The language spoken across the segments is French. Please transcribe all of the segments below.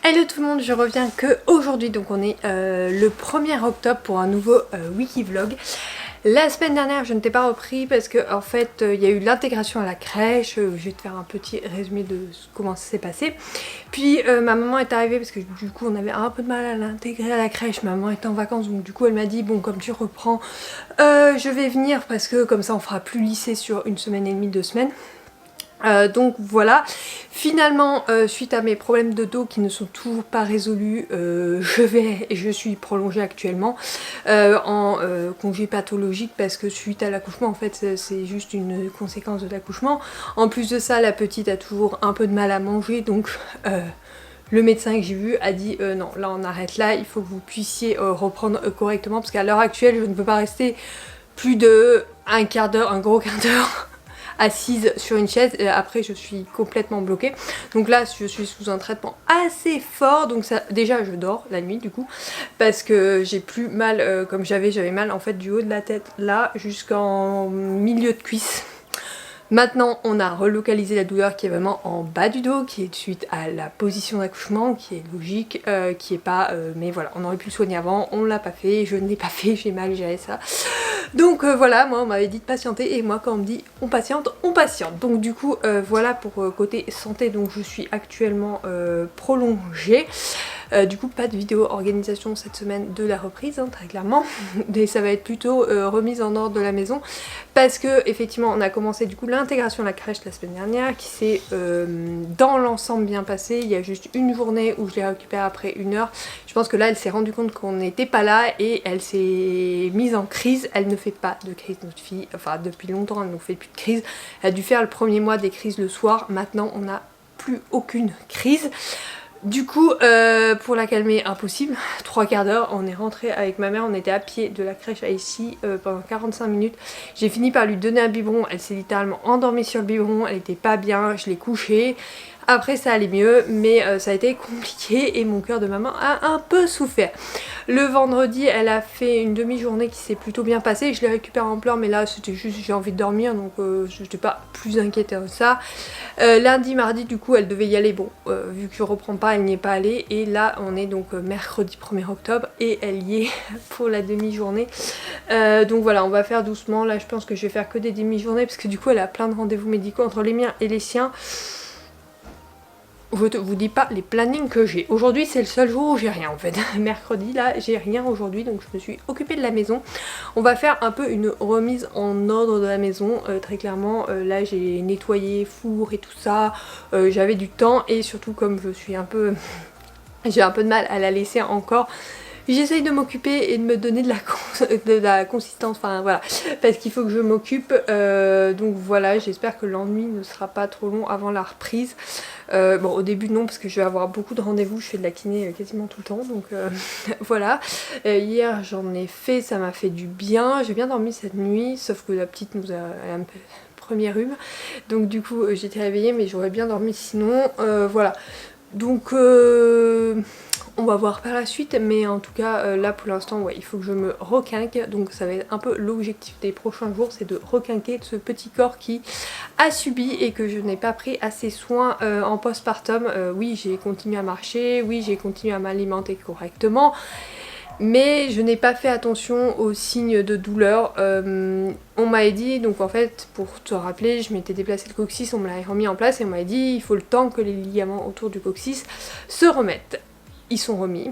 Hello tout le monde, je reviens que aujourd'hui, donc on est le 1er octobre pour un nouveau wiki vlog. La semaine dernière je ne t'ai pas repris parce que en fait il y a eu l'intégration à la crèche. Je vais te faire un petit résumé de comment ça s'est passé. Puis ma maman est arrivée parce que du coup on avait un peu de mal à l'intégrer à la crèche. Ma maman était en vacances, donc du coup elle m'a dit bon, comme tu reprends, je vais venir parce que comme ça on fera plus lycée sur une semaine et demie, 2 semaines. Donc voilà, finalement suite à mes problèmes de dos qui ne sont toujours pas résolus, je suis prolongée actuellement en congé pathologique parce que suite à l'accouchement, en fait c'est juste une conséquence de l'accouchement. En plus de ça, la petite a toujours un peu de mal à manger, donc le médecin que j'ai vu a dit non, là on arrête là, il faut que vous puissiez reprendre correctement parce qu'à l'heure actuelle je ne peux pas rester plus de un quart d'heure, un gros quart d'heure assise sur une chaise, et après je suis complètement bloquée. Donc là je suis sous un traitement assez fort, donc ça, déjà je dors la nuit du coup parce que j'ai plus mal comme j'avais mal en fait du haut de la tête là jusqu'en milieu de cuisse. Maintenant on a relocalisé la douleur qui est vraiment en bas du dos, qui est suite à la position d'accouchement, qui est logique, qui est pas mais voilà, on aurait pu le soigner avant, on l'a pas fait, je ne l'ai pas fait, j'ai mal géré ça. Donc voilà, moi on m'avait dit de patienter et moi quand on me dit on patiente, on patiente. Donc du coup voilà pour côté santé, donc je suis actuellement prolongée. Du coup pas de vidéo organisation cette semaine de la reprise hein, très clairement, mais ça va être plutôt remise en ordre de la maison parce que effectivement on a commencé du coup l'intégration à la crèche la semaine dernière qui s'est dans l'ensemble bien passé. Il y a juste une journée où je l'ai récupérée après 1 heure. Je pense que là elle s'est rendue compte qu'on n'était pas là et elle s'est mise en crise. Elle ne fait pas de crise, notre fille, enfin depuis longtemps elle ne fait plus de crise. Elle a dû faire le premier mois des crises le soir, maintenant on n'a plus aucune crise. Du coup, pour la calmer, impossible. 3 quarts d'heure, on est rentré avec ma mère, on était à pied de la crèche à ici pendant 45 minutes. J'ai fini par lui donner un biberon, elle s'est littéralement endormie sur le biberon, elle était pas bien, je l'ai couchée. Après ça allait mieux, mais ça a été compliqué et mon cœur de maman a un peu souffert. Le vendredi, elle a fait une demi-journée qui s'est plutôt bien passée. Je l'ai récupérée en pleurs, mais là c'était juste j'ai envie de dormir, donc je n'étais pas plus inquiète de ça. Lundi, mardi, du coup, elle devait y aller. Bon, vu que je reprends pas, elle n'y est pas allée. Et là, on est donc mercredi 1er octobre et elle y est pour la demi-journée. Donc voilà, on va faire doucement. Là, je pense que je vais faire que des demi-journées parce que du coup, elle a plein de rendez-vous médicaux entre les miens et les siens. Je vous dis pas les plannings que j'ai. Aujourd'hui c'est le seul jour où j'ai rien en fait. Mercredi là j'ai rien aujourd'hui, donc je me suis occupée de la maison. On va faire un peu une remise en ordre de la maison. Très clairement là j'ai nettoyé four et tout ça. J'avais du temps et surtout comme je suis un peu... j'ai un peu de mal à la laisser encore. J'essaye de m'occuper et de me donner de la consistance, enfin voilà, parce qu'il faut que je m'occupe, donc voilà, j'espère que l'ennui ne sera pas trop long avant la reprise. Bon au début non, parce que je vais avoir beaucoup de rendez-vous, je fais de la kiné quasiment tout le temps, donc voilà. Hier j'en ai fait, ça m'a fait du bien, j'ai bien dormi cette nuit, sauf que la petite nous a un peu premier rhume, donc du coup j'étais réveillée mais j'aurais bien dormi sinon, voilà. Donc on va voir par la suite, mais en tout cas là pour l'instant ouais, il faut que je me requinque, donc ça va être un peu l'objectif des prochains jours, c'est de requinquer ce petit corps qui a subi et que je n'ai pas pris assez soin en postpartum. Oui j'ai continué à marcher, oui j'ai continué à m'alimenter correctement, mais je n'ai pas fait attention aux signes de douleur. On m'avait dit, donc en fait pour te rappeler, je m'étais déplacé le coccyx, on me l'avait remis en place et on m'avait dit il faut le temps que les ligaments autour du coccyx se remettent. Ils sont remis,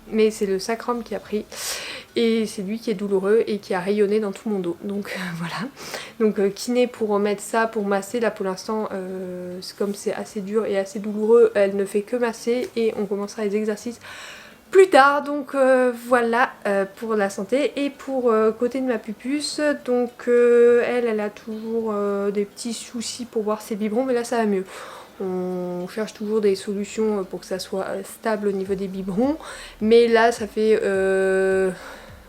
mais c'est le sacrum qui a pris et c'est lui qui est douloureux et qui a rayonné dans tout mon dos, donc voilà. Donc kiné pour remettre ça, pour masser. Là pour l'instant comme c'est assez dur et assez douloureux, elle ne fait que masser et on commencera les exercices plus tard, donc voilà pour la santé. Et pour côté de ma pupuce, donc elle a toujours des petits soucis pour voir ses biberons, mais là ça va mieux. On cherche toujours des solutions pour que ça soit stable au niveau des biberons, mais là ça fait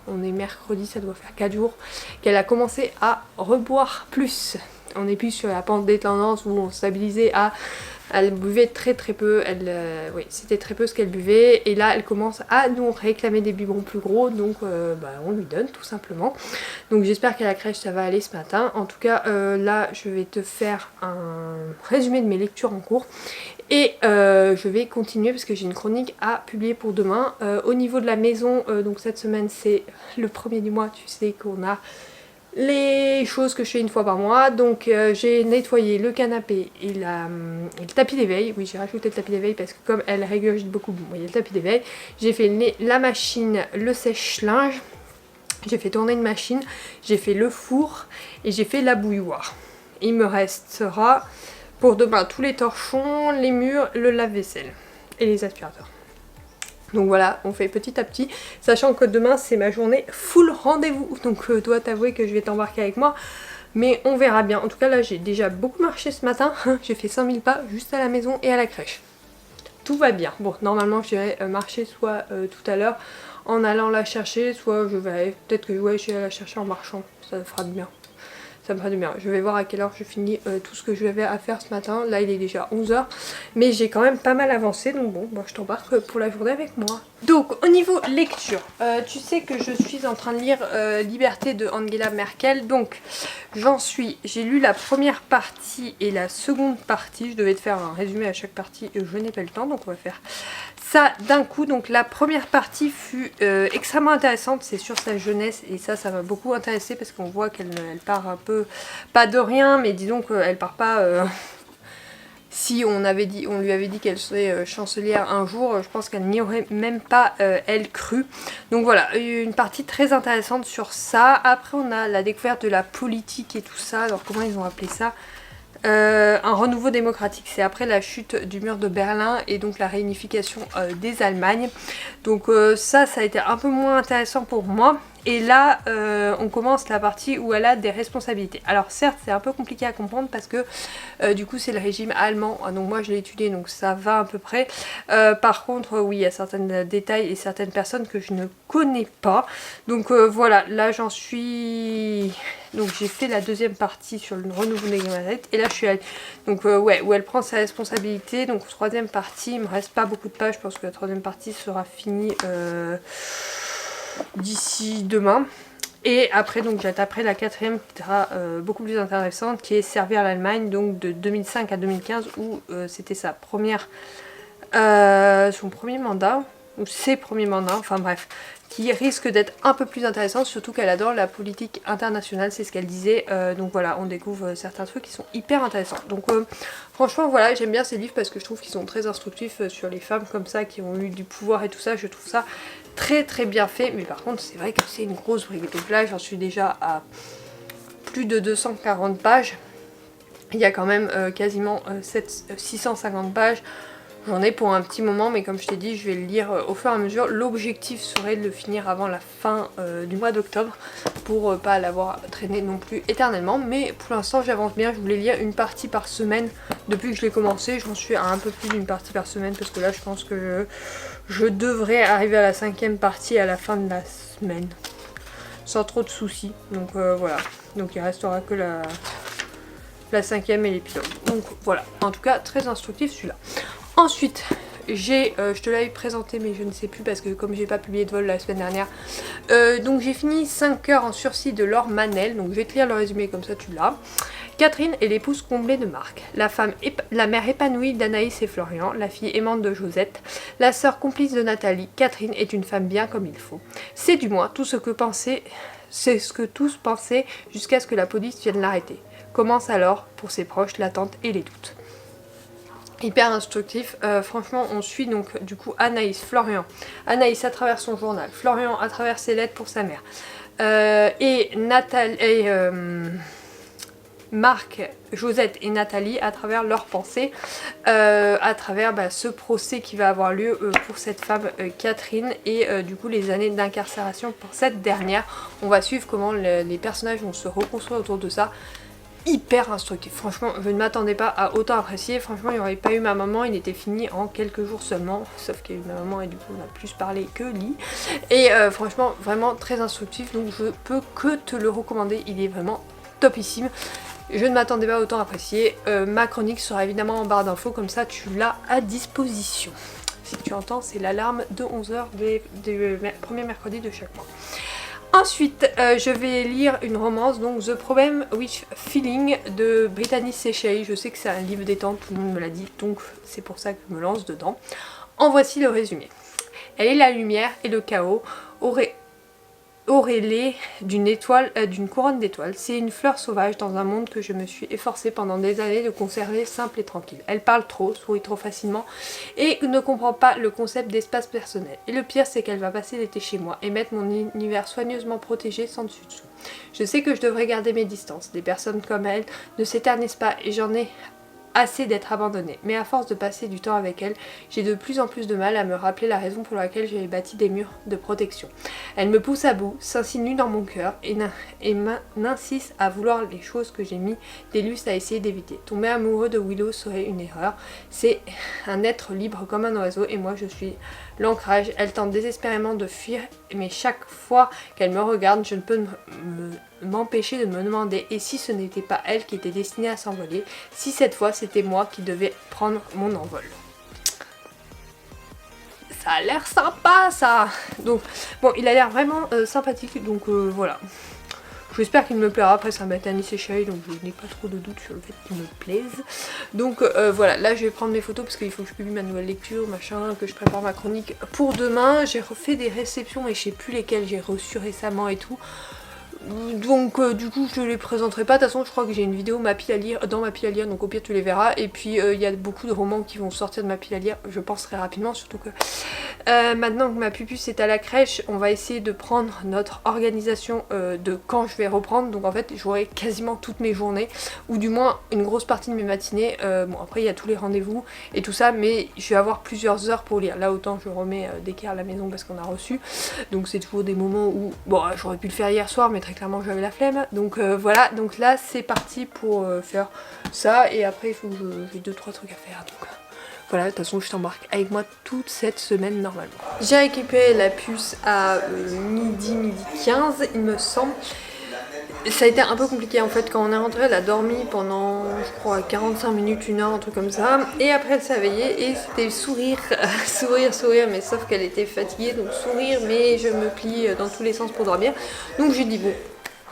on est mercredi, ça doit faire 4 jours qu'elle a commencé à reboire plus. On est plus sur la pente des tendances où on stabilisait à Elle buvait très peu, oui, c'était très peu ce qu'elle buvait. Et là, elle commence à nous réclamer des biberons plus gros, donc on lui donne tout simplement. Donc j'espère qu'à la crèche ça va aller ce matin. En tout cas, là, je vais te faire un résumé de mes lectures en cours. Et je vais continuer parce que j'ai une chronique à publier pour demain. Au niveau de la maison, donc cette semaine c'est le premier du mois, tu sais qu'on a les choses que je fais une fois par mois. Donc j'ai nettoyé le canapé et le tapis d'éveil. Oui, j'ai rajouté le tapis d'éveil parce que comme elle régurgite beaucoup, bon, il y a le tapis d'éveil. J'ai fait la machine, le sèche-linge. J'ai fait tourner une machine, j'ai fait le four et j'ai fait la bouilloire. Il me restera pour demain tous les torchons, les murs, le lave-vaisselle et les aspirateurs. Donc voilà, on fait petit à petit, sachant que demain c'est ma journée full rendez-vous. Donc je dois t'avouer que je vais t'embarquer avec moi, mais on verra bien. En tout cas là j'ai déjà beaucoup marché ce matin, j'ai fait 5000 pas juste à la maison et à la crèche. Tout va bien. Bon, normalement j'irai marcher soit tout à l'heure en allant la chercher, soit je vais, peut-être que ouais, je vais la chercher en marchant, ça fera du bien. Ça me fera du bien. Je vais voir à quelle heure je finis tout ce que je vais à faire ce matin. Là il est déjà 11 h, mais j'ai quand même pas mal avancé, donc bon, je t'embarque pour la journée avec moi. Donc au niveau lecture, tu sais que je suis en train de lire Liberté de Angela Merkel. Donc j'ai lu la première partie et la seconde partie. Je devais te faire un résumé à chaque partie et je n'ai pas le temps, donc on va faire ça d'un coup. Donc la première partie fut extrêmement intéressante, c'est sur sa jeunesse et ça m'a beaucoup intéressé parce qu'on voit qu'elle part un peu, pas de rien, mais disons qu'elle part pas... Si on lui avait dit qu'elle serait chancelière un jour, je pense qu'elle n'y aurait même pas, elle, cru. Donc voilà, une partie très intéressante sur ça. Après on a la découverte de la politique et tout ça, alors comment ils ont appelé ça ? Un renouveau démocratique, c'est après la chute du mur de Berlin et donc la réunification des Allemagnes. Donc ça a été un peu moins intéressant pour moi. Et là, on commence la partie où elle a des responsabilités. Alors certes, c'est un peu compliqué à comprendre parce que du coup c'est le régime allemand. Donc moi je l'ai étudié, donc ça va à peu près. Par contre, oui, il y a certains détails et certaines personnes que je ne connais pas. Donc voilà, là j'en suis... Donc j'ai fait la deuxième partie sur le renouveau démocratique. Et là je suis allée... Donc ouais, où elle prend sa responsabilité. Donc troisième partie, il me reste pas beaucoup de pages. Je pense que la troisième partie sera finie... d'ici demain. Et après donc j'attaquerai la quatrième qui sera beaucoup plus intéressante, qui est servir l'Allemagne, donc de 2005 à 2015 où c'était son premier mandat ou ses premiers mandats, enfin bref, qui risque d'être un peu plus intéressante, surtout qu'elle adore la politique internationale, c'est ce qu'elle disait. Donc voilà, on découvre certains trucs qui sont hyper intéressants. Donc franchement voilà, j'aime bien ces livres parce que je trouve qu'ils sont très instructifs sur les femmes comme ça qui ont eu du pouvoir et tout ça. Je trouve ça très bien fait, mais par contre c'est vrai que c'est une grosse brique. Donc là j'en suis déjà à plus de 240 pages. Il y a quand même quasiment 650 pages. J'en ai pour un petit moment, mais comme je t'ai dit, je vais le lire au fur et à mesure. L'objectif serait de le finir avant la fin du mois d'octobre pour pas l'avoir traîné non plus éternellement. Mais pour l'instant, j'avance bien. Je voulais lire une partie par semaine depuis que je l'ai commencé. J'en suis à un peu plus d'une partie par semaine parce que là, je pense que je devrais arriver à la 5e partie à la fin de la semaine sans trop de soucis. Donc voilà. Donc il restera que la 5e et l'épisode. Donc voilà. En tout cas, très instructif celui-là. Ensuite, je te l'avais présenté mais je ne sais plus parce que comme j'ai pas publié de vol la semaine dernière, donc j'ai fini 5 heures en sursis de Laure Manel, donc je vais te lire le résumé comme ça tu l'as. Catherine est l'épouse comblée de Marc, la mère épanouie d'Anaïs et Florian, la fille aimante de Josette, la sœur complice de Nathalie. Catherine est une femme bien comme il faut. C'est du moins tout ce que c'est ce que tous pensaient jusqu'à ce que la police vienne l'arrêter. Commence alors, pour ses proches, l'attente et les doutes. Hyper instructif, franchement on suit donc du coup Anaïs, Florian, Anaïs à travers son journal, Florian à travers ses lettres pour sa mère, et Marc, Josette et Nathalie à travers leurs pensées, à travers ce procès qui va avoir lieu pour cette femme Catherine et du coup les années d'incarcération pour cette dernière. On va suivre comment les personnages vont se reconstruire autour de ça. Hyper instructif, franchement je ne m'attendais pas à autant apprécier. Franchement il n'y aurait pas eu ma maman, il était fini en quelques jours seulement, sauf qu'il y a eu ma maman et du coup on a plus parlé que lit. Et franchement vraiment très instructif, donc je peux que te le recommander, il est vraiment topissime. Je ne m'attendais pas autant apprécier. Ma chronique sera évidemment en barre d'infos, comme ça tu l'as à disposition. Si tu entends, c'est l'alarme de 11h du premier mercredi de chaque mois. Ensuite, je vais lire une romance, donc The Problem with Feeling de Brittany Sechet. Je sais que c'est un livre détente, tout le monde me l'a dit, donc c'est pour ça que je me lance dedans. En voici le résumé. Elle est la lumière et le chaos auréolée d'une couronne d'étoiles. C'est une fleur sauvage dans un monde que je me suis efforcée pendant des années de conserver simple et tranquille. Elle parle trop, sourit trop facilement et ne comprend pas le concept d'espace personnel. Et le pire, c'est qu'elle va passer l'été chez moi et mettre mon univers soigneusement protégé sans dessus-dessous. Je sais que je devrais garder mes distances. Des personnes comme elle ne s'éternisent pas et j'en ai assez d'être abandonnée, mais à force de passer du temps avec elle, j'ai de plus en plus de mal à me rappeler la raison pour laquelle j'ai bâti des murs de protection. Elle me pousse à bout, s'insinue dans mon cœur et n'insiste à vouloir les choses que j'ai mis des lustres à essayer d'éviter. Tomber amoureux de Willow serait une erreur. C'est un être libre comme un oiseau et moi je suis l'ancrage. Elle tente désespérément de fuir, mais chaque fois qu'elle me regarde, je ne peux m'empêcher de me demander et si ce n'était pas elle qui était destinée à s'envoler, si cette fois c'était moi qui devais prendre mon envol. Ça a l'air sympa ça. Donc bon, il a l'air vraiment sympathique, donc voilà. J'espère qu'il me plaira. Après c'est un Brittany Sechet, donc je n'ai pas trop de doute sur le fait qu'il me plaise. Donc voilà, là je vais prendre mes photos parce qu'il faut que je publie ma nouvelle lecture, machin, que je prépare ma chronique pour demain. J'ai refait des réceptions mais je sais plus lesquelles j'ai reçues récemment et tout. Donc du coup je les présenterai pas, de toute façon je crois que j'ai une vidéo ma pile à lire dans ma pile à lire, donc au pire tu les verras. Et puis il y a beaucoup de romans qui vont sortir de ma pile à lire, je pense très rapidement, surtout que maintenant que ma pupuce est à la crèche, on va essayer de prendre notre organisation de quand je vais reprendre. Donc en fait j'aurai quasiment toutes mes journées, ou du moins une grosse partie de mes matinées. Bon après il y a tous les rendez-vous et tout ça, mais je vais avoir plusieurs heures pour lire. Là autant je remets d'équerre à la maison parce qu'on a reçu, donc c'est toujours des moments où bon j'aurais pu le faire hier soir mais très clairement j'avais la flemme, donc voilà. Donc là c'est parti pour faire ça, et après il faut que j'ai 2-3 trucs à faire, donc voilà. De toute façon je t'embarque avec moi toute cette semaine normalement. J'ai récupéré la puce à midi 15 il me semble. Ça a été un peu compliqué en fait, quand on est rentré elle a dormi pendant je crois 45 minutes, 1 heure, un truc comme ça, et après elle s'est réveillée et c'était sourire, sourire, mais sauf qu'elle était fatiguée, donc sourire mais je me plie dans tous les sens pour dormir. Donc j'ai dit bon,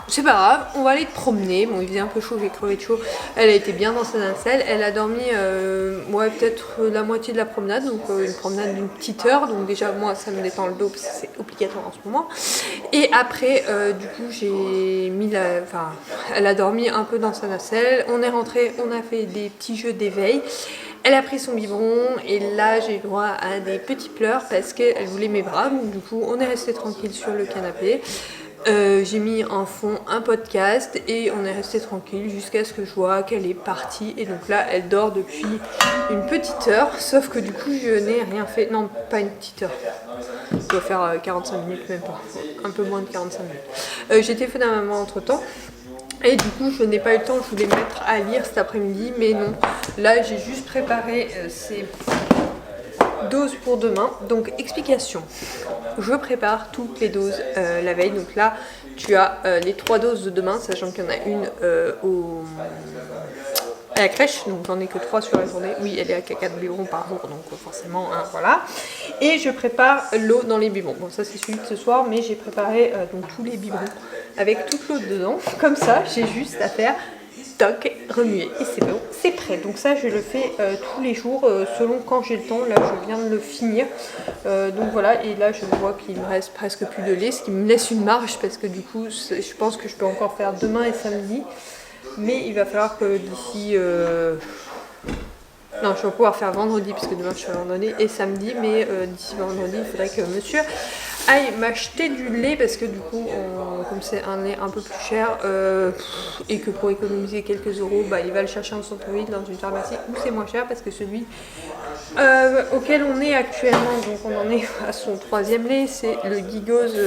c'est pas grave, on va aller te promener. Bon il faisait un peu chaud, j'ai crevé de chaud, elle a été bien dans sa nacelle, elle a dormi ouais peut-être la moitié de la promenade, donc une promenade d'une petite heure, donc déjà moi ça me détend le dos parce que c'est obligatoire en ce moment. Et après du coup j'ai mis elle a dormi un peu dans sa nacelle, on est rentré, on a fait des petits jeux d'éveil. Elle a pris son biberon et là j'ai eu droit à des petits pleurs parce qu'elle voulait mes bras, donc du coup on est resté tranquille sur le canapé. J'ai mis en fond un podcast et on est resté tranquille jusqu'à ce que je vois qu'elle est partie, et donc là elle dort depuis une petite heure, sauf que du coup je n'ai rien fait, non pas une petite heure, ça doit faire 45 minutes, même pas, un peu moins de 45 minutes. J'ai téléphoné à maman entre temps et du coup je n'ai pas eu le temps, je voulais me mettre à lire cet après-midi mais non, là j'ai juste préparé ces doses pour demain. Donc explication, je prépare toutes les doses la veille, donc là tu as les 3 doses de demain, sachant qu'il y en a une à la crèche, donc j'en ai que 3 sur la journée. Oui, elle est à 4 biberons par jour, donc forcément voilà. Et je prépare l'eau dans les biberons, bon ça c'est celui de ce soir, mais j'ai préparé donc tous les biberons avec toute l'eau dedans, comme ça j'ai juste à faire toc, remuer et c'est bon, c'est prêt. Donc ça je le fais tous les jours selon quand j'ai le temps. Là je viens de le finir, donc voilà. Et là je vois qu'il me reste presque plus de lait, ce qui me laisse une marge parce que du coup je pense que je peux encore faire demain et samedi, mais il va falloir que d'ici non, je vais pouvoir faire vendredi parce que demain je suis vendredi et samedi, mais d'ici vendredi il faudrait que monsieur aille m'acheter du lait parce que du coup comme c'est un lait un peu plus cher et que pour économiser quelques euros il va le chercher en centre-ville dans une pharmacie où c'est moins cher, parce que celui auquel on est actuellement, donc on en est à son 3e lait, c'est le Gigose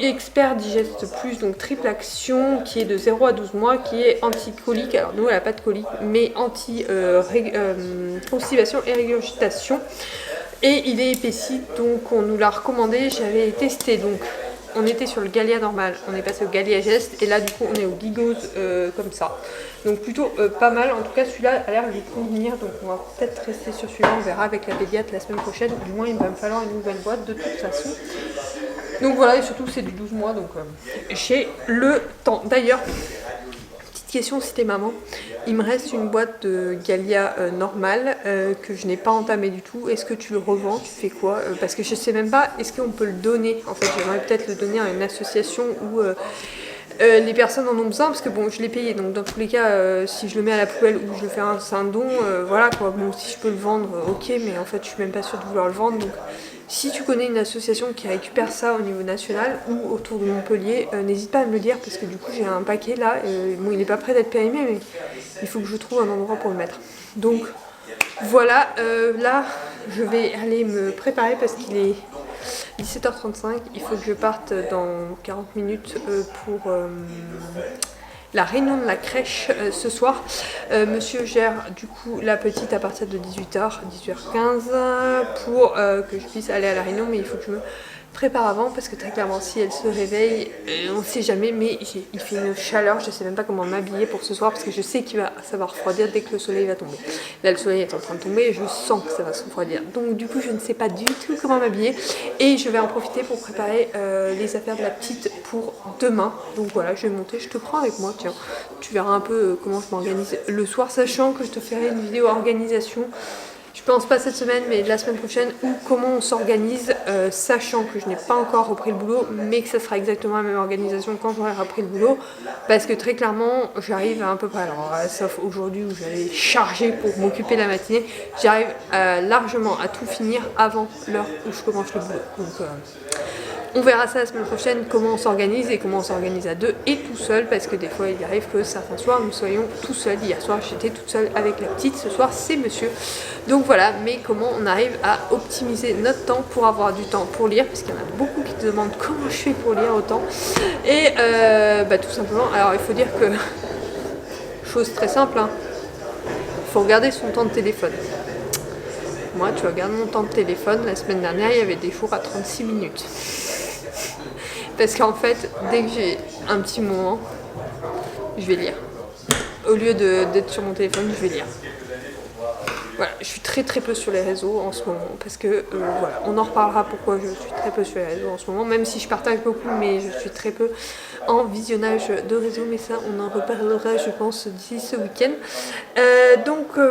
Expert Digest Plus, donc triple action, qui est de 0 à 12 mois, qui est anti-colique. Alors nous elle n'a pas de colique, mais anti-constipation et régurgitation. Et il est épaissi, donc on nous l'a recommandé, j'avais testé donc on était sur le Galia normal, on est passé au Galia Geste et là du coup on est au Gigos comme ça. Donc plutôt pas mal, en tout cas celui-là a l'air de lui convenir, donc on va peut-être rester sur celui-là, on verra avec la pédiatre la semaine prochaine, du moins il va me falloir une nouvelle boîte de toute façon. Donc voilà, et surtout c'est du 12 mois, donc j'ai le temps. D'ailleurs, petite question si t'es maman, il me reste une boîte de Galia normale que je n'ai pas entamée du tout. Est-ce que tu le revends? Tu fais quoi? Parce que je sais même pas, est-ce qu'on peut le donner? En fait, j'aimerais peut-être le donner à une association où les personnes en ont besoin, parce que bon, je l'ai payé, donc dans tous les cas, si je le mets à la poubelle ou je le fais un don, voilà quoi. Bon, si je peux le vendre, ok, mais en fait, je suis même pas sûre de vouloir le vendre, donc si tu connais une association qui récupère ça au niveau national ou autour de Montpellier, n'hésite pas à me le dire parce que du coup j'ai un paquet là, bon il n'est pas prêt d'être périmé mais il faut que je trouve un endroit pour le mettre. Donc voilà, là je vais aller me préparer parce qu'il est 17h35, il faut que je parte dans 40 minutes pour la réunion de la crèche ce soir. Monsieur gère du coup la petite à partir de 18h, 18h15 pour que je puisse aller à la réunion, mais il faut que je me prépare avant parce que très clairement si elle se réveille, on ne sait jamais, mais il fait une chaleur, je ne sais même pas comment m'habiller pour ce soir parce que je sais qu'il va ça va refroidir dès que le soleil va tomber. Là le soleil est en train de tomber et je sens que ça va se refroidir, donc du coup je ne sais pas du tout comment m'habiller et je vais en profiter pour préparer les affaires de la petite pour demain. Donc voilà, je vais monter, je te prends avec moi, tiens, tu verras un peu comment je m'organise le soir, sachant que je te ferai une vidéo organisation. Je pense pas cette semaine, mais la semaine prochaine, ou comment on s'organise, sachant que je n'ai pas encore repris le boulot, mais que ça sera exactement la même organisation quand j'aurai repris le boulot, parce que très clairement, j'arrive à peu près, alors sauf aujourd'hui où j'allais charger pour m'occuper la matinée, j'arrive largement à tout finir avant l'heure où je commence le boulot. Donc, on verra ça la semaine prochaine, comment on s'organise et comment on s'organise à deux et tout seul, parce que des fois il arrive que certains soirs nous soyons tout seuls. Hier soir j'étais toute seule avec la petite, ce soir c'est monsieur. Donc voilà, mais comment on arrive à optimiser notre temps pour avoir du temps pour lire, parce qu'il y en a beaucoup qui te demandent comment je fais pour lire autant. Et tout simplement, alors il faut dire que, chose très simple, hein, il faut regarder son temps de téléphone. Moi, tu regardes mon temps de téléphone, la semaine dernière il y avait des jours à 36 minutes. Parce qu'en fait, dès que j'ai un petit moment, je vais lire. Au lieu d'être sur mon téléphone, je vais lire. Voilà, je suis très peu sur les réseaux en ce moment parce que voilà, on en reparlera pourquoi je suis très peu sur les réseaux en ce moment, même si je partage beaucoup, mais je suis très peu en visionnage de réseaux, mais ça on en reparlera je pense d'ici ce week-end.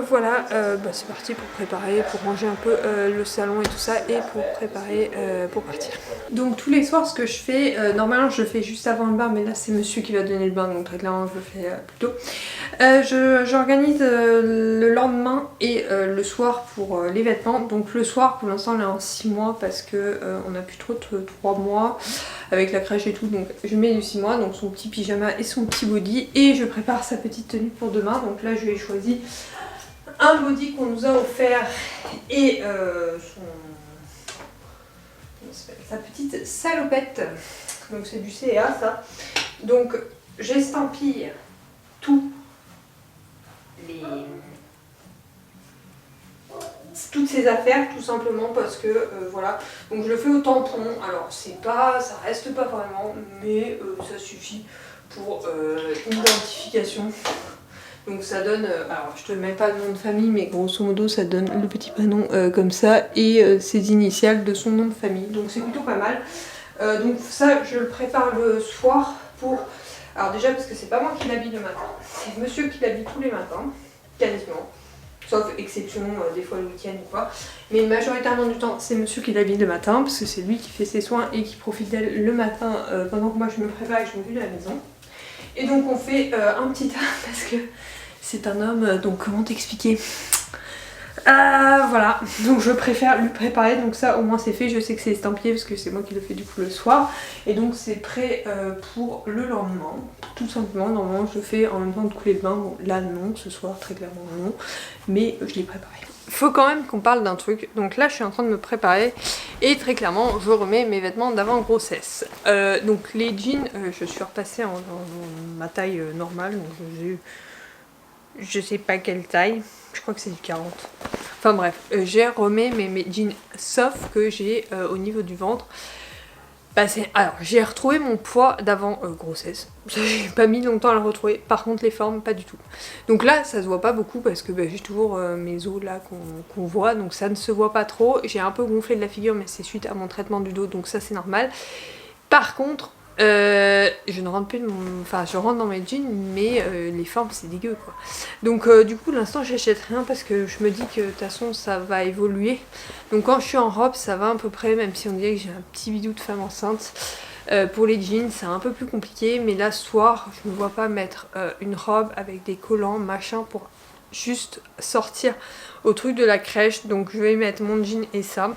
Voilà, c'est parti pour préparer, pour ranger un peu le salon et tout ça et pour préparer pour partir. Donc tous les soirs ce que je fais, normalement je le fais juste avant le bain, mais là c'est monsieur qui va donner le bain, donc très clairement je le fais plus tôt. J'organise le lendemain et le soir pour les vêtements. Donc le soir pour l'instant on est en 6 mois parce que on a plus trop de 3 mois avec la crèche et tout, donc je mets du 6 mois, donc son petit pyjama et son petit body, et je prépare sa petite tenue pour demain. Donc là je lui ai choisi un body qu'on nous a offert et sa petite salopette, donc c'est du CA ça. Donc j'estampille toutes ces affaires tout simplement parce que voilà, donc je le fais au tampon, alors c'est pas, ça reste pas vraiment, mais ça suffit pour une identification. Donc ça donne, alors je te mets pas le nom de famille, mais grosso modo ça donne le petit panneau comme ça et ses initiales de son nom de famille, donc c'est plutôt pas mal. Donc ça je le prépare le soir pour, alors déjà parce que c'est pas moi qui l'habille le matin, c'est monsieur qui l'habille tous les matins, quasiment. Sauf exception des fois le week-end ou quoi. Mais majoritairement du temps c'est monsieur qui l'habille le matin parce que c'est lui qui fait ses soins et qui profite d'elle le matin pendant que moi je me prépare et que je m'occupe de la maison. Et donc on fait un petit tas parce que c'est un homme, donc comment t'expliquer, voilà, donc je préfère lui préparer, donc ça au moins c'est fait, je sais que c'est estampillé parce que c'est moi qui le fais du coup le soir, et donc c'est prêt pour le lendemain, tout simplement. Normalement je le fais en même temps de couler le bain, bon là non, ce soir très clairement non, mais je l'ai préparé. Faut quand même qu'on parle d'un truc, donc là je suis en train de me préparer et très clairement je remets mes vêtements d'avant grossesse. Donc les jeans, je suis repassée en ma taille normale, donc j'ai je sais pas quelle taille, je crois que c'est du 40. Enfin bref, j'ai remis mes jeans, sauf que j'ai au niveau du ventre Alors, j'ai retrouvé mon poids d'avant grossesse. J'ai pas mis longtemps à le retrouver. Par contre, les formes, pas du tout. Donc là, ça se voit pas beaucoup parce que j'ai toujours mes os là qu'on voit. Donc ça ne se voit pas trop. J'ai un peu gonflé de la figure, mais c'est suite à mon traitement du dos. Donc ça, c'est normal. Par contre, je ne rentre plus de mon... Enfin, je rentre dans mes jeans, mais les formes, c'est dégueu, quoi. Donc du coup, l'instant, j'achète rien parce que je me dis que de toute façon, ça va évoluer. Donc quand je suis en robe, ça va à peu près, même si on dirait que j'ai un petit bidou de femme enceinte. Pour les jeans, c'est un peu plus compliqué, mais là, ce soir, je me vois pas mettre une robe avec des collants, machin, pour juste sortir au truc de la crèche. Donc je vais mettre mon jean et ça.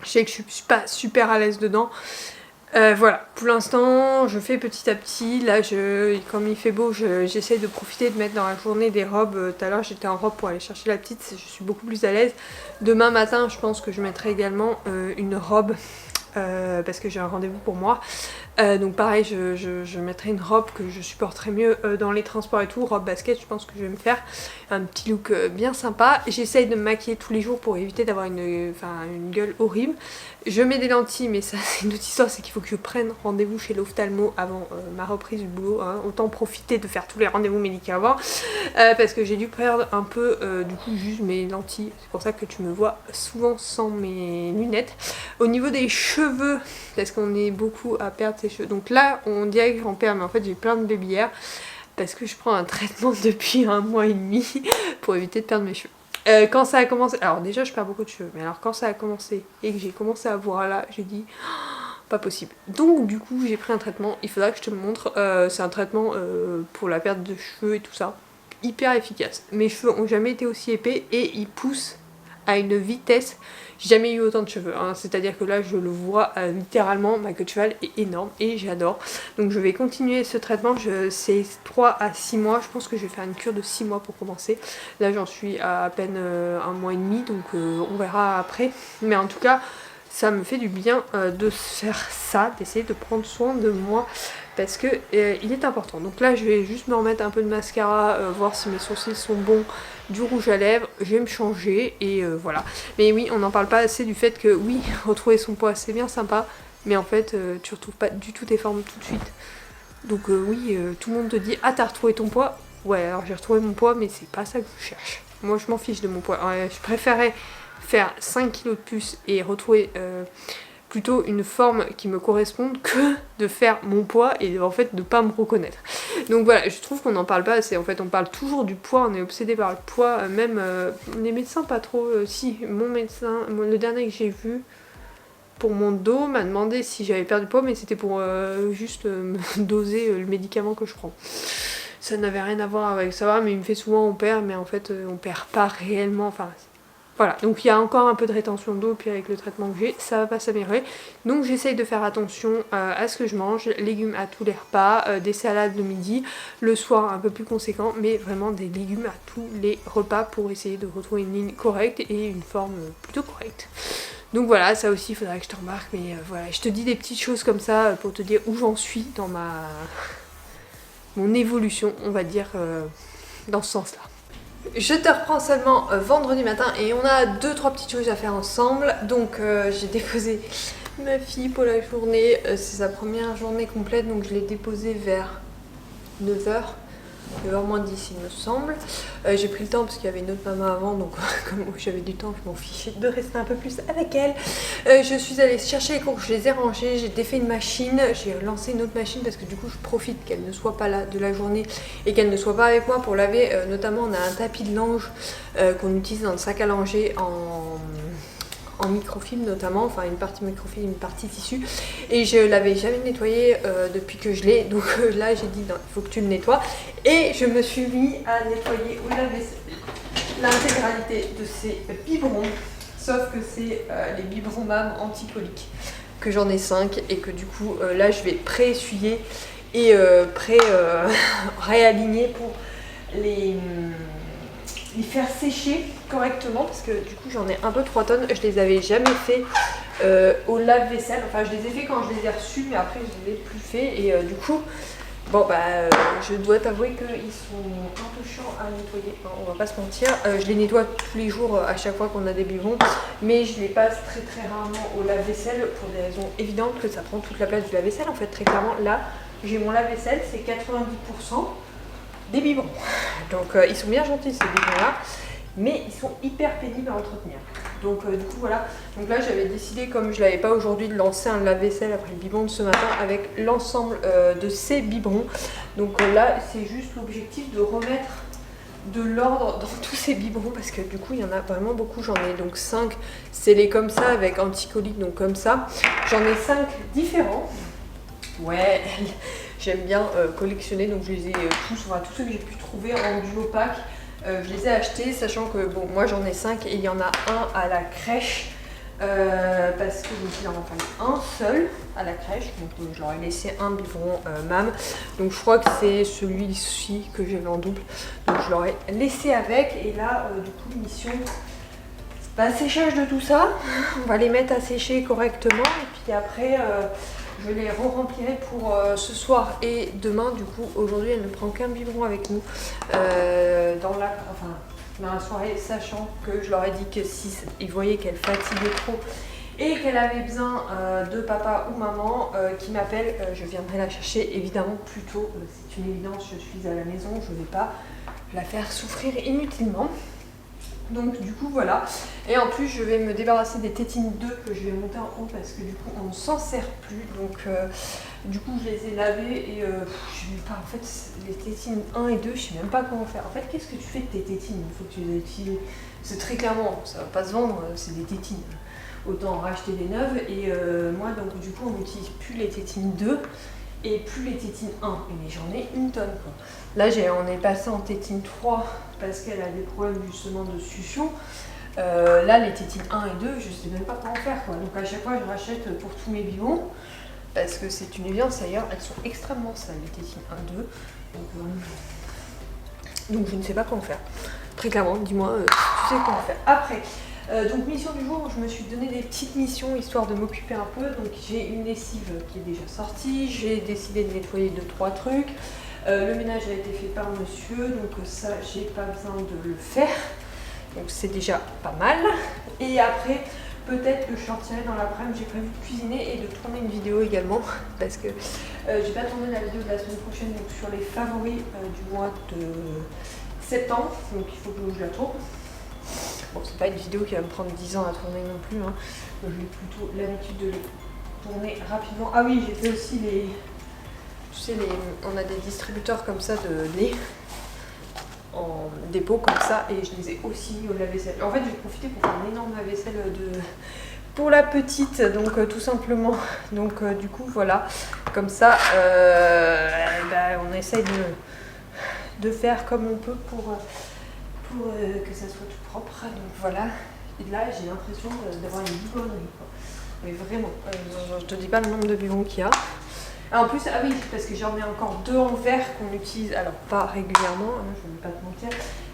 Je sais que je suis pas super à l'aise dedans. Voilà, pour l'instant je fais petit à petit, là comme il fait beau j'essaie de profiter de mettre dans la journée des robes. Tout à l'heure j'étais en robe pour aller chercher la petite, je suis beaucoup plus à l'aise. Demain matin je pense que je mettrai également une robe parce que j'ai un rendez-vous pour moi. Donc pareil je mettrai une robe que je supporterai mieux dans les transports et tout, robe basket. Je pense que je vais me faire un petit look bien sympa. J'essaye de me maquiller tous les jours pour éviter d'avoir une gueule horrible. Je mets des lentilles, mais ça c'est une autre histoire, c'est qu'il faut que je prenne rendez-vous chez l'ophtalmo avant ma reprise du boulot, hein. Autant profiter de faire tous les rendez-vous médicaux avant, parce que j'ai dû perdre un peu du coup juste mes lentilles. C'est pour ça que tu me vois souvent sans mes lunettes. Au niveau des cheveux, parce qu'on est beaucoup à perdre ses cheveux, donc là on dirait que j'en perds, mais en fait j'ai plein de baby hair parce que je prends un traitement depuis 1 mois et demi pour éviter de perdre mes cheveux. Quand ça a commencé, alors déjà je perds beaucoup de cheveux, mais alors quand ça a commencé et que j'ai commencé à voir là, j'ai dit pas possible. Donc du coup j'ai pris un traitement, il faudra que je te le montre. C'est un traitement pour la perte de cheveux et tout ça, hyper efficace. Mes cheveux ont jamais été aussi épais et ils poussent à une vitesse. J'ai jamais eu autant de cheveux, hein. C'est-à-dire que là je le vois littéralement, ma queue de cheval est énorme et j'adore. Donc je vais continuer ce traitement, c'est 3 à 6 mois, je pense que je vais faire une cure de 6 mois pour commencer. Là j'en suis à peine 1 mois et demi, donc on verra après. Mais en tout cas ça me fait du bien de faire ça, d'essayer de prendre soin de moi. Parce que il est important. Donc là je vais juste me remettre un peu de mascara, voir si mes sourcils sont bons, du rouge à lèvres, je vais me changer et voilà. Mais oui, on n'en parle pas assez du fait que oui, retrouver son poids c'est bien sympa, mais en fait tu retrouves pas du tout tes formes tout de suite. Donc oui, tout le monde te dit ah t'as retrouvé ton poids. Ouais, alors j'ai retrouvé mon poids, mais c'est pas ça que je cherche. Moi je m'en fiche de mon poids. Je préférais faire 5 kilos de plus et retrouver plutôt une forme qui me corresponde que de faire mon poids et en fait de pas me reconnaître. Donc voilà, je trouve qu'on n'en parle pas assez. En fait on parle toujours du poids, on est obsédé par le poids, même les médecins pas trop. Si, mon médecin, le dernier que j'ai vu pour mon dos m'a demandé si j'avais perdu du poids, mais c'était pour juste me doser le médicament que je prends. Ça n'avait rien à voir avec ça, mais il me fait souvent on perd, mais en fait on perd pas réellement, enfin voilà, donc il y a encore un peu de rétention d'eau, puis avec le traitement que j'ai, ça va pas s'améliorer. Donc j'essaye de faire attention à ce que je mange, légumes à tous les repas, des salades le midi, le soir un peu plus conséquent, mais vraiment des légumes à tous les repas pour essayer de retrouver une ligne correcte et une forme plutôt correcte. Donc voilà, ça aussi il faudrait que je te remarque, mais voilà, je te dis des petites choses comme ça pour te dire où j'en suis dans mon évolution, on va dire, dans ce sens-là. Je te reprends seulement vendredi matin et on a 2-3 petites choses à faire ensemble. Donc j'ai déposé ma fille pour la journée, c'est sa première journée complète, donc je l'ai déposée vers 9h. 9h moins 10 il me semble. J'ai pris le temps parce qu'il y avait une autre maman avant, donc comme j'avais du temps je m'en fichais de rester un peu plus avec elle. Je suis allée chercher les cours, je les ai rangés, j'ai défait une machine, j'ai lancé une autre machine parce que du coup je profite qu'elle ne soit pas là de la journée et qu'elle ne soit pas avec moi pour laver. Notamment on a un tapis de linge qu'on utilise dans le sac à langer en microfilm notamment, enfin une partie microfilm, une partie tissu, et je l'avais jamais nettoyé depuis que je l'ai, donc là j'ai dit non, il faut que tu le nettoies, et je me suis mis à nettoyer au lave-vaisselle l'intégralité de ces biberons, sauf que c'est les biberons MAM anti-coliques, que j'en ai 5 et que du coup là je vais pré-essuyer et réaligner pour les faire sécher correctement, parce que du coup j'en ai un peu 3 tonnes, je les avais jamais fait au lave-vaisselle, enfin je les ai fait quand je les ai reçus, mais après je les ai plus fait, et du coup Bon je dois t'avouer qu'ils sont un peu chiants à nettoyer, hein, on va pas se mentir. Je les nettoie tous les jours à chaque fois qu'on a des biberons, mais je les passe très rarement au lave-vaisselle pour des raisons évidentes que ça prend toute la place du lave-vaisselle. En fait, très clairement, là, j'ai mon lave-vaisselle, c'est 90% des biberons. Donc ils sont bien gentils ces biberons-là, mais ils sont hyper pénibles à entretenir. Donc du coup voilà, donc là j'avais décidé, comme je l'avais pas aujourd'hui, de lancer un lave-vaisselle après le biberon de ce matin avec l'ensemble de ces biberons. Donc là c'est juste l'objectif de remettre de l'ordre dans tous ces biberons parce que du coup il y en a vraiment beaucoup. J'en ai donc 5 scellés comme ça avec anticolique, donc comme ça. J'en ai 5 différents. Ouais, j'aime bien collectionner, donc je les ai tous ceux que j'ai pu trouver en duo pack. Je les ai achetés, sachant que bon, moi j'en ai 5 et il y en a un à la crèche parce que il en a fallu un seul à la crèche, donc je leur ai laissé un biberon MAM. Donc je crois que c'est celui-ci que j'avais en double, donc je leur ai laissé avec. Et là du coup mission séchage de tout ça, on va les mettre à sécher correctement et puis après je les re-remplirai pour ce soir et demain. Du coup, aujourd'hui, elle ne prend qu'un biberon avec nous dans la soirée, sachant que je leur ai dit que si ils voyaient qu'elle fatiguait trop et qu'elle avait besoin de papa ou maman qui m'appelle, je viendrai la chercher évidemment plus tôt. C'est une évidence, je suis à la maison, je ne vais pas la faire souffrir inutilement. Donc du coup voilà, et en plus je vais me débarrasser des tétines 2 que je vais monter en haut parce que du coup on ne s'en sert plus. Donc du coup je les ai lavées et je vais pas, en fait les tétines 1 et 2 je sais même pas comment faire. En fait qu'est-ce que tu fais de tes tétines une fois que tu les as utilisées? C'est très clairement, ça va pas se vendre, c'est des tétines. Autant en racheter des neuves et moi donc du coup on n'utilise plus les tétines 2 et plus les tétines 1, mais j'en ai une tonne quoi. Là on est passé en tétine 3 parce qu'elle a des problèmes justement de succion. Là les tétines 1 et 2 je sais même pas comment faire quoi. Donc à chaque fois je rachète pour tous mes biberons parce que c'est une évidence. D'ailleurs elles sont extrêmement sales les tétines 1 2, donc je ne sais pas comment faire. Très clairement, dis-moi tu sais comment faire. Après donc mission du jour, je me suis donné des petites missions histoire de m'occuper un peu. Donc j'ai une lessive qui est déjà sortie, j'ai décidé de nettoyer 2-3 trucs. Le ménage a été fait par monsieur, donc ça j'ai pas besoin de le faire. Donc c'est déjà pas mal. Et après peut-être que je sortirai dans l'après-midi, j'ai prévu de cuisiner et de tourner une vidéo également. Parce que j'ai pas tourné la vidéo de la semaine prochaine donc sur les favoris du mois de septembre. Donc il faut que je la tourne. Bon, c'est pas une vidéo qui va me prendre 10 ans à tourner non plus, hein. J'ai plutôt l'habitude de les tourner rapidement. Ah oui, j'ai fait aussi les... Tu sais, on a des distributeurs comme ça de lait en dépôt comme ça et je les ai aussi mis au lave-vaisselle. En fait, j'ai profité pour faire un énorme lave-vaisselle pour la petite, donc tout simplement. Donc du coup, voilà, comme ça, on essaye de faire comme on peut pour que ça soit tout propre. Donc voilà, et là j'ai l'impression d'avoir une biberonnerie quoi. Mais vraiment, je te dis pas le nombre de biberons qu'il y a. Ah, en plus, ah oui, parce que j'en ai encore 2 en verre qu'on utilise, alors pas régulièrement, hein, je ne vais pas te mentir,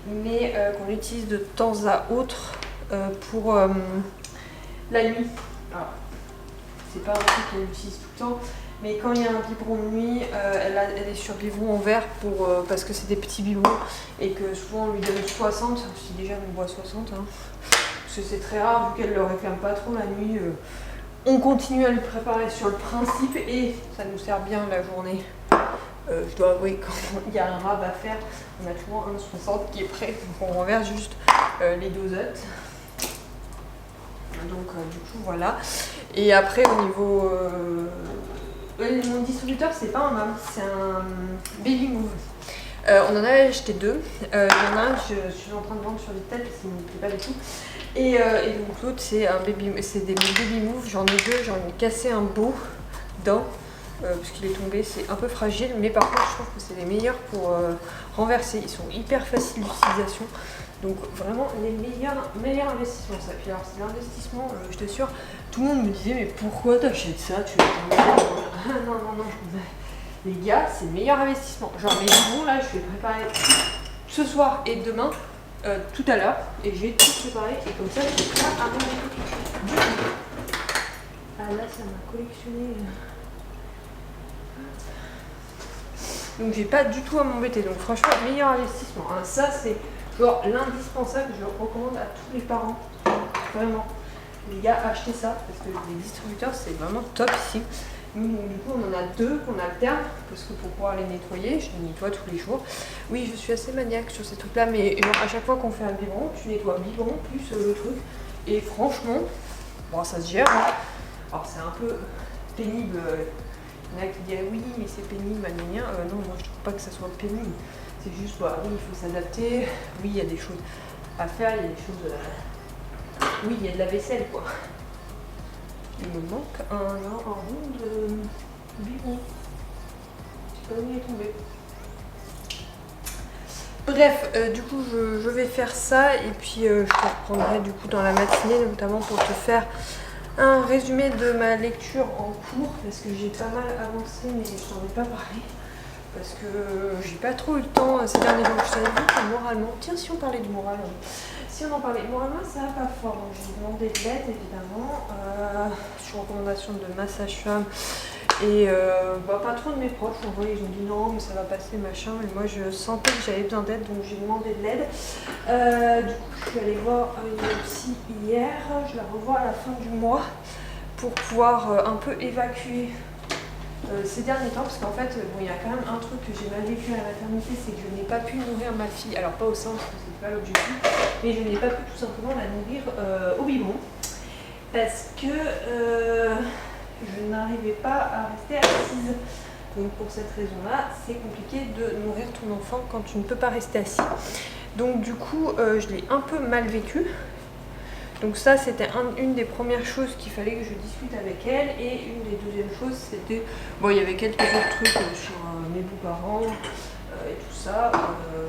mais qu'on utilise de temps à autre pour la nuit. Alors, c'est pas un truc qu'elle utilise tout le temps, mais quand il y a un biberon de nuit, elle est sur biberon en verre parce que c'est des petits biberons et que souvent on lui donne 60, si déjà on boit 60, hein, parce que c'est très rare vu qu'elle ne le réclame pas trop la nuit. On continue à le préparer sur le principe et ça nous sert bien la journée. Je dois avouer quand il y a un rab à faire, on a toujours un 60 qui est prêt, donc on renverse juste les dosettes. Donc du coup voilà. Et après au niveau... mon distributeur c'est pas un MAM, c'est un Baby Move. On en avait acheté 2. Il y en a un, je suis en train de vendre sur Vital parce qu'il ne me plaît pas du tout. Et donc l'autre c'est des Baby Move, j'en ai 2, j'en ai cassé un beau dedans parce qu'il est tombé, c'est un peu fragile, mais par contre je trouve que c'est les meilleurs pour renverser, ils sont hyper faciles d'utilisation, donc vraiment les meilleurs investissements ça. Puis alors c'est l'investissement, je t'assure, tout le monde me disait mais pourquoi t'achètes ça, tu non, les gars c'est le meilleur investissement, genre mes biberons là je vais préparer ce soir et demain. Tout à l'heure et j'ai tout préparé et comme ça je vais pas à manger du tout. Ah là ça m'a collectionné. Donc j'ai pas du tout à m'embêter. Donc franchement, meilleur investissement. Hein. Ça c'est genre l'indispensable que je recommande à tous les parents. Vraiment. Les gars, achetez ça parce que les distributeurs c'est vraiment top ici. Nous, du coup, on en a 2 qu'on alterne parce que pour pouvoir les nettoyer, je les nettoie tous les jours. Oui, je suis assez maniaque sur ces trucs-là, mais genre, à chaque fois qu'on fait un biberon, tu nettoies biberon plus le truc. Et franchement, bon, ça se gère. Hein. Alors, c'est un peu pénible. Il y en a qui disent oui, mais c'est pénible, non, moi je trouve pas que ça soit pénible. C'est juste, bah, oui, il faut s'adapter. Oui, il y a des choses à faire, il y a des choses. Oui, il y a de la vaisselle, quoi. Il me manque un rond de biberon. Je sais pas où il est tombé. Bref, du coup, je vais faire ça et puis je te reprendrai du coup dans la matinée, notamment pour te faire un résumé de ma lecture en cours parce que j'ai pas mal avancé, mais je t'en ai pas parlé parce que j'ai pas trop eu le temps ces derniers jours. Je t'avais dit que moralement, tiens, si on parlait du moral, si on en parlait, moralement ça va pas fort. Donc j'ai demandé de l'aide évidemment, sur recommandation de ma sage-femme et bah, pas trop de mes proches. En vrai, ils ont dit non, mais ça va passer, machin. Mais moi je sentais que j'avais besoin d'aide, donc j'ai demandé de l'aide. Du coup, je suis allée voir une psy hier, je la revois à la fin du mois pour pouvoir un peu évacuer ces derniers temps, parce qu'en fait, bon, il y a quand même un truc que j'ai mal vécu à la maternité, c'est que je n'ai pas pu nourrir ma fille, alors pas au sein, parce que c'est pas l'objectif, mais je n'ai pas pu tout simplement la nourrir au biberon, parce que je n'arrivais pas à rester assise. Donc pour cette raison-là, c'est compliqué de nourrir ton enfant quand tu ne peux pas rester assis. Donc du coup, je l'ai un peu mal vécu. Donc ça, c'était une des premières choses qu'il fallait que je discute avec elle. Et une des deuxièmes choses, c'était... Bon, il y avait quelques autres trucs sur mes beaux-parents et tout ça.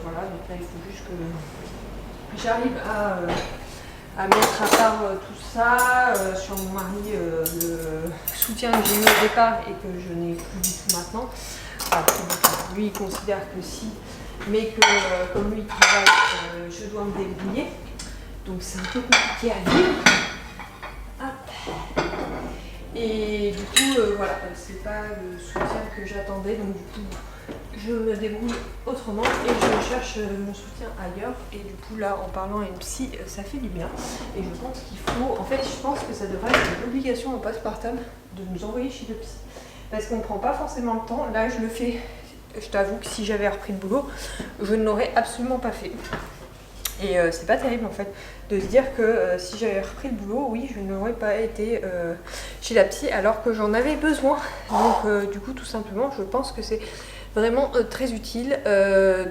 Voilà, donc là, il faut juste que j'arrive à mettre à part tout ça. Sur mon mari, le soutien que j'ai eu au départ et que je n'ai plus du tout maintenant. Enfin, lui, il considère que si, mais que comme lui, il travaille, je dois me débrouiller. Donc c'est un peu compliqué à vivre. Hop. Et du coup, voilà, c'est pas le soutien que j'attendais. Donc du coup, je me débrouille autrement et je cherche mon soutien ailleurs. Et du coup, là, en parlant à une psy, ça fait du bien. Et je pense qu'il faut... En fait, je pense que ça devrait être une obligation en postpartum de nous envoyer chez le psy. Parce qu'on ne prend pas forcément le temps. Là, je le fais. Je t'avoue que si j'avais repris le boulot, je ne l'aurais absolument pas fait. Et c'est pas terrible en fait de se dire que si j'avais repris le boulot, oui, je n'aurais pas été chez la psy alors que j'en avais besoin. Donc du coup, tout simplement, je pense que c'est vraiment très utile.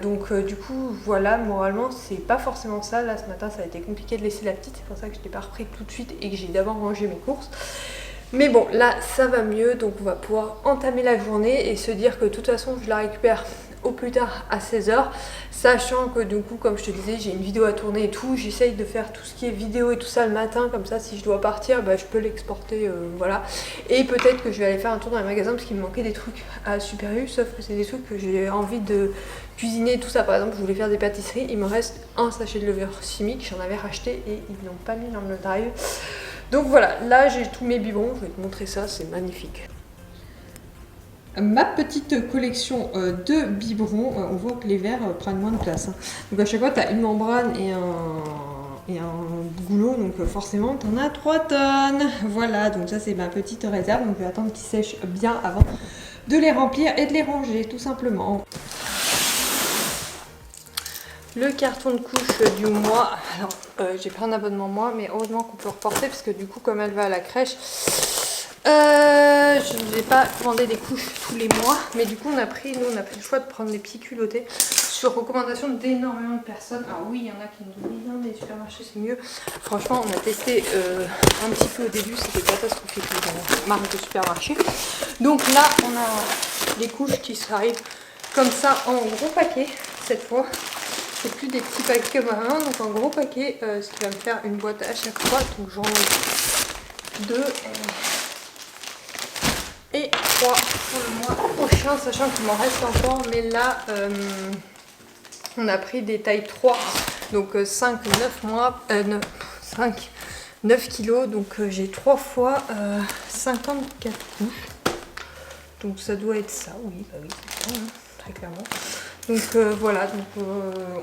Du coup, voilà, moralement, c'est pas forcément ça. Là, ce matin, ça a été compliqué de laisser la petite. C'est pour ça que je l'ai pas repris tout de suite et que j'ai d'abord rangé mes courses. Mais bon, là, ça va mieux. Donc on va pouvoir entamer la journée et se dire que de toute façon, je la récupère au plus tard à 16h, sachant que du coup, comme je te disais, j'ai une vidéo à tourner et tout, j'essaye de faire tout ce qui est vidéo et tout ça le matin, comme ça si je dois partir, bah, je peux l'exporter, voilà. Et peut-être que je vais aller faire un tour dans les magasins parce qu'il me manquait des trucs à Super U, sauf que c'est des trucs que j'ai envie de cuisiner, tout ça. Par exemple, je voulais faire des pâtisseries, il me reste un sachet de levure chimique, j'en avais racheté et ils l'ont pas mis dans le drive. Donc voilà, là j'ai tous mes biberons, je vais te montrer ça, c'est magnifique. Ma petite collection de biberons, on voit que les verres prennent moins de place. Hein. Donc à chaque fois, tu as une membrane et un goulot, donc forcément, tu en as 3 tonnes. Voilà, donc ça c'est ma petite réserve, donc je vais attendre qu'ils sèchent bien avant de les remplir et de les ranger, tout simplement. Le carton de couche du mois, alors j'ai pris un abonnement moi, mais heureusement qu'on peut reporter parce que du coup, comme elle va à la crèche, je ne vais pas commander des couches tous les mois, mais du coup on a pris le choix de prendre des petits culottés sur recommandation d'énormément de personnes. Alors oui, il y en a qui nous disent non, les supermarchés c'est mieux. Franchement, on a testé un petit peu au début, c'était catastrophique les marques de supermarché. Donc là, on a les couches qui arrivent comme ça en gros paquet cette fois. C'est plus des petits paquets comme avant, donc en gros paquet, ce qui va me faire une boîte à chaque fois. Donc j'en ai 2 et 3 pour le mois prochain, sachant qu'il m'en reste encore. Mais là, on a pris des tailles 3, donc 5, 9 mois, 9 kilos. Donc j'ai 3 fois 54 couches. Donc ça doit être ça, oui, bah oui, c'est ça. Hein. très clairement. Donc voilà, donc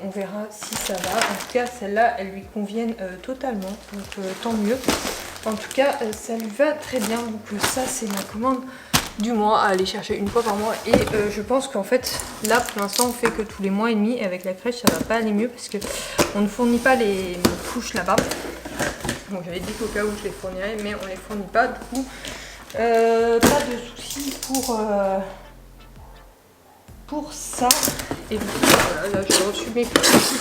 on verra si ça va. En tout cas, celle-là, elle lui conviennent totalement, donc tant mieux. En tout cas, ça lui va très bien. Donc ça, c'est ma commande du mois à aller chercher une fois par mois. Et je pense qu'en fait, là, pour l'instant, on fait que tous les mois et demi. Et avec la crèche, ça va pas aller mieux parce que on ne fournit pas les couches là-bas. Bon, j'avais dit qu'au cas où je les fournirais, mais on les fournit pas. Du coup, pas de soucis pour ça. Et du coup, voilà, là, j'ai reçu mes couches.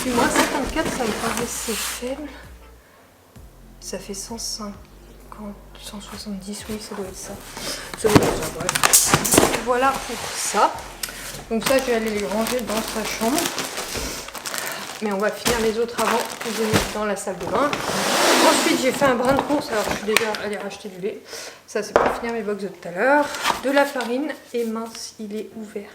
Puis moi, 54, ça me paraissait faible. Ça fait 150, 170, oui, ça doit être ça. Ça doit être ça, bref. Voilà pour ça. Donc ça, je vais aller les ranger dans sa chambre. Mais on va finir les autres avant que je les mette dans la salle de bain. Ensuite, j'ai fait un brin de course. Alors, je suis déjà allée racheter du lait. Ça, c'est pour finir mes box de tout à l'heure. De la farine. Et mince, il est ouvert.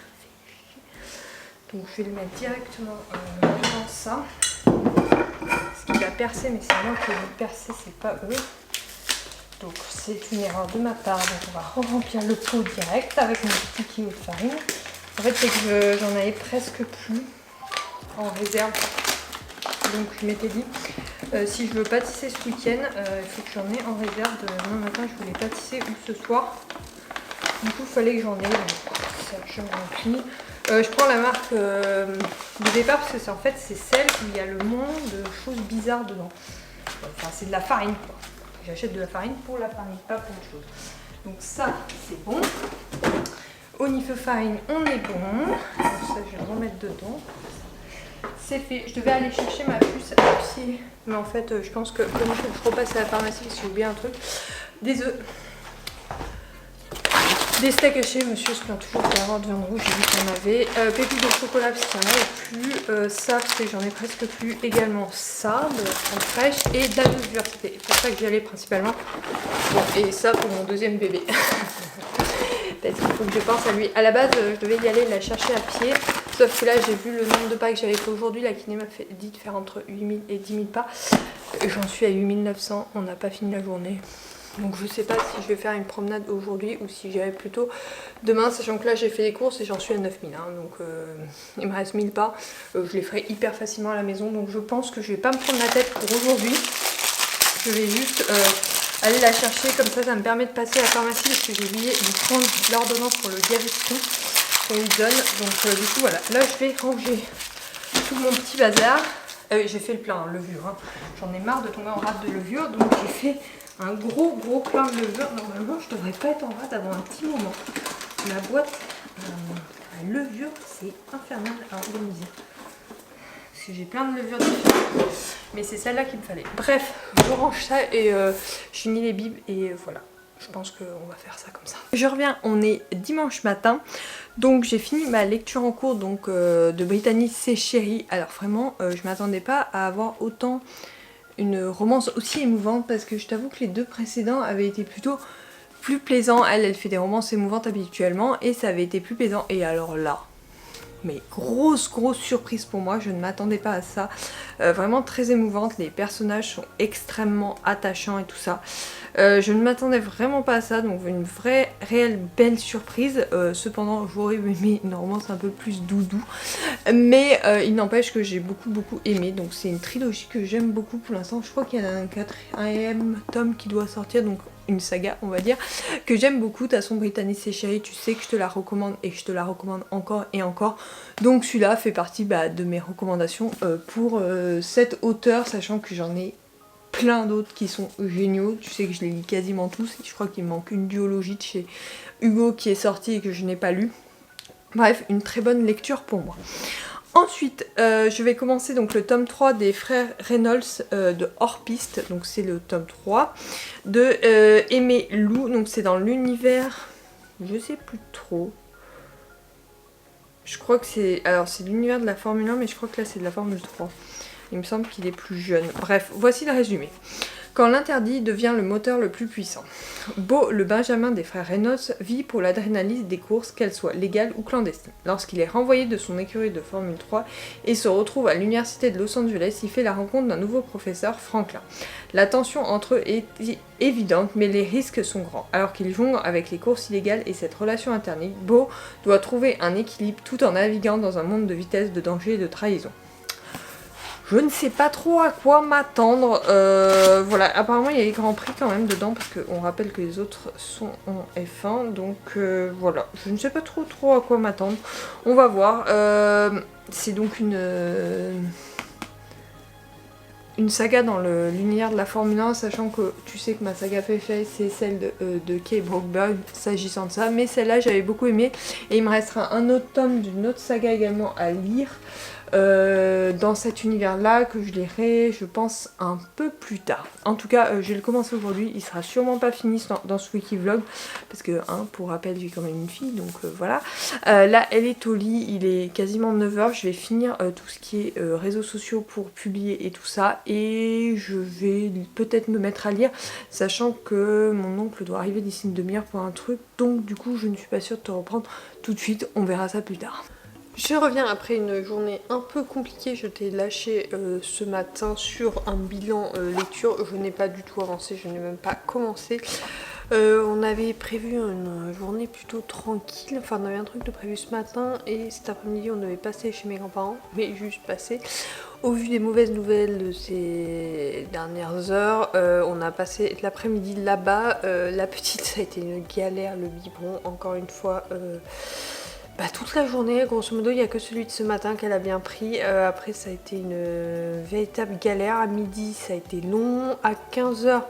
Donc, je vais le mettre directement dans ça. Parce qu'il a percé, mais c'est moi qui ai percé, c'est pas eux. Donc, c'est une erreur de ma part. Donc, on va remplir le pot direct avec mon petit kilo de farine. En fait, c'est que j'en avais presque plus en réserve. Donc je m'étais dit si je veux pâtisser ce week-end, il faut que j'en ai en réserve. Demain matin je voulais pâtisser ou ce soir. Du coup il fallait que j'en ai. Donc, ça je me remplis. Je prends la marque de départ parce que c'est en fait c'est celle où il y a le moins de choses bizarres dedans. Enfin c'est de la farine quoi. J'achète de la farine pour la farine, pas pour autre chose. Donc ça c'est bon. Au niveau farine on est bon. Donc ça je vais le remettre dedans. C'est fait. Je devais aller chercher ma puce à pied. Mais en fait, je pense que comme je repasse à la pharmacie, parce que j'ai oublié un truc. Des œufs. Des steaks hachés. Monsieur se plaint toujours d'avoir de viande rouge. J'ai vu qu'il y en avait. Pépites de chocolat, parce qu'il n'y en avait plus. Ça, parce que j'en ai presque plus. Également ça, de la crème fraîche. Et de la levure. C'était pour ça que j'y allais principalement. Bon, et ça pour mon deuxième bébé. Parce qu'il faut que je pense à lui. À la base, je devais y aller la chercher à pied. Sauf que là, j'ai vu le nombre de pas que j'avais fait aujourd'hui. La kiné m'a dit de faire entre 8000 et 10 000 pas. J'en suis à 8900. On n'a pas fini la journée. Donc je sais pas si je vais faire une promenade aujourd'hui ou si j'irai plutôt demain. Sachant que là, j'ai fait les courses et j'en suis à 9000. Hein, donc il me reste 1000 pas. Je les ferai hyper facilement à la maison. Donc je pense que je vais pas me prendre la tête pour aujourd'hui. Je vais juste aller la chercher. Comme ça me permet de passer à la pharmacie. Parce que j'ai oublié de prendre l'ordonnance pour le Gaviscon qu'on lui donne. Donc du coup voilà, là je vais ranger tout mon petit bazar. J'ai fait le plein levure, hein. J'en ai marre de tomber en rate de levure, donc j'ai fait un gros plein de levure. Normalement je devrais pas être en rate avant un petit moment. La boîte à levure c'est infernal à organiser. Parce que j'ai plein de levures différentes, mais c'est celle-là qu'il me fallait. Bref, je range ça et je finis les bibes et voilà. Je pense qu'on va faire ça comme ça. Je reviens, on est dimanche matin. Donc j'ai fini ma lecture en cours donc, de Brittany C'est Chéri. Alors vraiment, je m'attendais pas à avoir autant une romance aussi émouvante. Parce que je t'avoue que les deux précédents avaient été plutôt plus plaisants. Elle fait des romances émouvantes habituellement. Et ça avait été plus plaisant. Et alors là... mais grosse surprise pour moi, je ne m'attendais pas à ça. Vraiment très émouvante, les personnages sont extrêmement attachants et tout ça. Je ne m'attendais vraiment pas à ça, donc une vraie, réelle belle surprise. Cependant, j'aurais aimé une romance un peu plus doudou. Mais il n'empêche que j'ai beaucoup aimé, donc c'est une trilogie que j'aime beaucoup pour l'instant. Je crois qu'il y a un quatrième tome qui doit sortir, donc une saga on va dire, que j'aime beaucoup. De toute façon Brittany C'est Chéri, tu sais que je te la recommande et que je te la recommande encore et encore. Donc celui-là fait partie de mes recommandations pour cet auteur, sachant que j'en ai plein d'autres qui sont géniaux. Tu sais que je les lis quasiment tous. Je crois qu'il me manque une duologie de chez Hugo qui est sortie et que je n'ai pas lu. Bref, une très bonne lecture pour moi. Ensuite, je vais commencer donc le tome 3 des frères Reynolds de Hors Piste. Donc c'est le tome 3 de Aimé Lou. Donc c'est dans l'univers... je sais plus trop. Je crois que c'est... alors c'est l'univers de la Formule 1, mais je crois que là c'est de la Formule 3. Il me semble qu'il est plus jeune. Bref, voici le résumé. Quand l'interdit devient le moteur le plus puissant. Beau, le Benjamin des frères Reynolds, vit pour l'adrénaline des courses, qu'elles soient légales ou clandestines. Lorsqu'il est renvoyé de son écurie de Formule 3 et se retrouve à l'université de Los Angeles, il fait la rencontre d'un nouveau professeur, Franklin. La tension entre eux est évidente, mais les risques sont grands. Alors qu'il jongle avec les courses illégales et cette relation interdite, Beau doit trouver un équilibre tout en naviguant dans un monde de vitesse, de danger et de trahison. Je ne sais pas trop à quoi m'attendre. Voilà, apparemment il y a les grands prix quand même dedans parce qu'on rappelle que les autres sont en F1. Donc voilà, je ne sais pas trop à quoi m'attendre. On va voir. C'est donc une saga dans l'univers de la Formule 1, sachant que tu sais que ma saga préférée c'est celle de Kay Brockberg s'agissant de ça. Mais celle-là j'avais beaucoup aimé et il me restera un autre tome d'une autre saga également à lire. Dans cet univers là que je lirai je pense un peu plus tard. En tout cas je vais le commencer aujourd'hui, il sera sûrement pas fini dans ce wiki vlog parce que pour rappel j'ai quand même une fille donc voilà. Là elle est au lit, il est quasiment 9h, je vais finir tout ce qui est réseaux sociaux pour publier et tout ça et je vais peut-être me mettre à lire sachant que mon oncle doit arriver d'ici une demi-heure pour un truc donc du coup je ne suis pas sûre de te reprendre tout de suite, on verra ça plus tard. Je reviens après une journée un peu compliquée, je t'ai lâché ce matin sur un bilan lecture, je n'ai pas du tout avancé, je n'ai même pas commencé. On avait prévu une journée plutôt tranquille, enfin on avait un truc de prévu ce matin et cet après-midi on devait passer chez mes grands-parents, mais juste passer. Au vu des mauvaises nouvelles de ces dernières heures, on a passé l'après-midi là-bas, la petite ça a été une galère, le biberon encore une fois. Toute la journée, grosso modo, il n'y a que celui de ce matin qu'elle a bien pris. Après, ça a été une véritable galère. À midi, ça a été long. À 15h,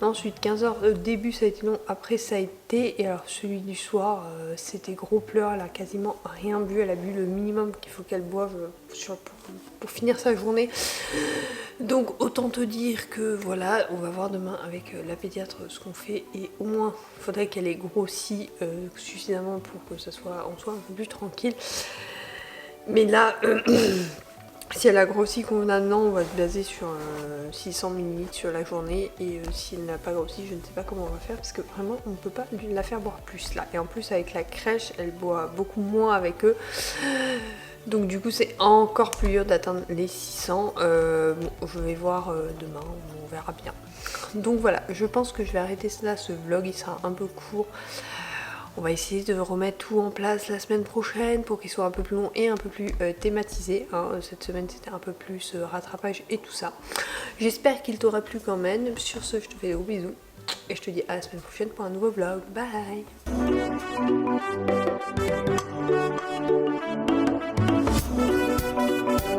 non, celui de 15h, au début, ça a été long. Après, ça a été. Et alors, celui du soir, c'était gros pleurs. Elle a quasiment rien bu. Elle a bu le minimum qu'il faut qu'elle boive pour finir sa journée. Donc, autant te dire que voilà, on va voir demain avec la pédiatre ce qu'on fait. Et au moins, il faudrait qu'elle ait grossi suffisamment pour que ça soit, on soit un peu plus tranquille. Mais là, si elle a grossi convenablement, on va se baser sur 600 ml sur la journée. Et si elle n'a pas grossi, je ne sais pas comment on va faire. Parce que vraiment, on ne peut pas la faire boire plus là. Et en plus, avec la crèche, elle boit beaucoup moins avec eux. Donc du coup c'est encore plus dur d'atteindre les 600, je vais voir demain, on verra bien. Donc voilà, je pense que je vais arrêter là, ce vlog il sera un peu court. On va essayer de remettre tout en place la semaine prochaine pour qu'il soit un peu plus long et un peu plus thématisé. Cette semaine c'était un peu plus rattrapage et tout ça. J'espère qu'il t'aura plu quand même. Sur ce, je te fais des gros bisous et je te dis à la semaine prochaine pour un nouveau vlog. Bye. Thank you.